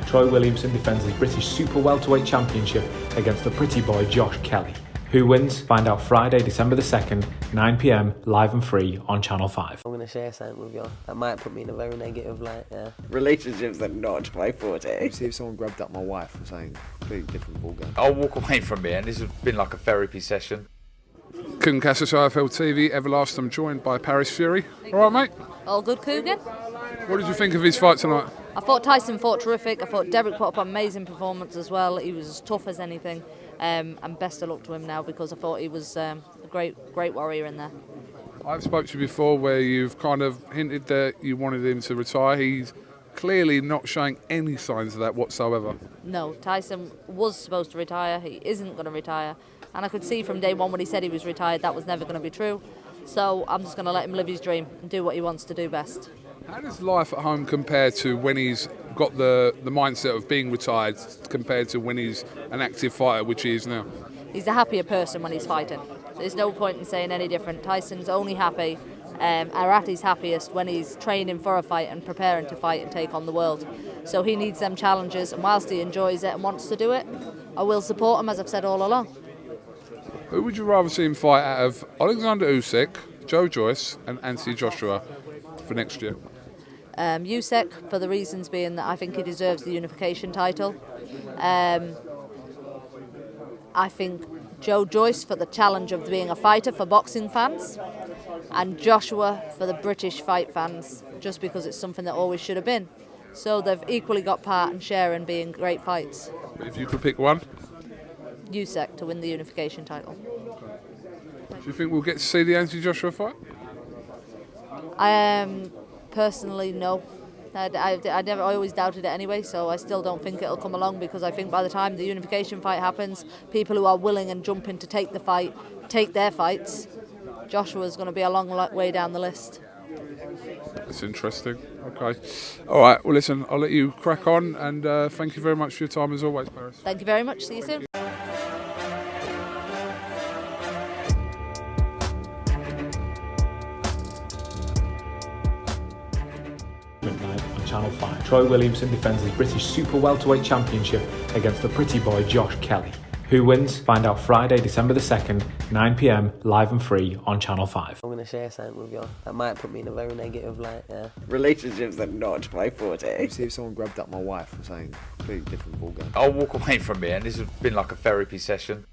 Troy Williamson defends his British Super Welterweight Championship against the pretty boy Josh Kelly. Who wins? Find out Friday, December the 2nd, 9 p.m, live and free on Channel 5. I'm going to share something with you. That might put me in a very negative light, yeah. Relationships are not my forte. See if someone grabbed up my wife or something, completely different ballgame. I'll walk away from it, and this has been like a therapy session. KUGAN CASSIUS IFL TV, Everlast. I'm joined by Paris Fury. All right, mate? All good, KUGAN? What did you think of his fight tonight? I thought Tyson fought terrific. I thought Derek put up an amazing performance as well. He was as tough as anything. And best of luck to him now, because I thought he was a great warrior in there. I've spoke to you before where you've kind of hinted that you wanted him to retire. He's clearly not showing any signs of that whatsoever. No, Tyson was supposed to retire. He isn't going to retire. And I could see from day one when he said he was retired that was never going to be true. So I'm just going to let him live his dream and do what he wants to do best. How does life at home compare to when he's got the mindset of being retired compared to when he's an active fighter, which he is now? He's a happier person when he's fighting. There's no point in saying any different. Tyson's only happy, or at his happiest, when he's training for a fight and preparing to fight and take on the world. So he needs them challenges, and whilst he enjoys it and wants to do it, I will support him, as I've said all along. Who would you rather see him fight out of Alexander Usyk, Joe Joyce and Anthony Joshua for next year? USYK, for the reasons being that I think he deserves the unification title. I think Joe Joyce for the challenge of being a fighter for boxing fans, and Joshua for the British fight fans, just because it's something that always should have been. So they've equally got part and share in being great fights. If you could pick one? USYK to win the unification title. Do you think we'll get to see the Anthony Joshua fight? Personally, no. I always doubted it anyway, so I still don't think it'll come along, because I think by the time the unification fight happens, people who are willing and jumping to take the fight, take their fights. Joshua's going to be a long way down the list. That's interesting. Okay. All right. Well, listen, I'll let you crack on, and thank you very much for your time as always, Paris. Thank you very much. See you soon. Midnight on Channel 5. Troy Williamson defends his British Super Welterweight Championship against the pretty boy Josh Kelly. Who wins? Find out Friday, December the 2nd, 9 p.m, live and free on Channel 5. I'm going to share something with you. That might put me in a very negative light, yeah. Relationships are not my forte. See if someone grabbed up my wife or something, completely different ballgame. I'll walk away from it, and this has been like a therapy session.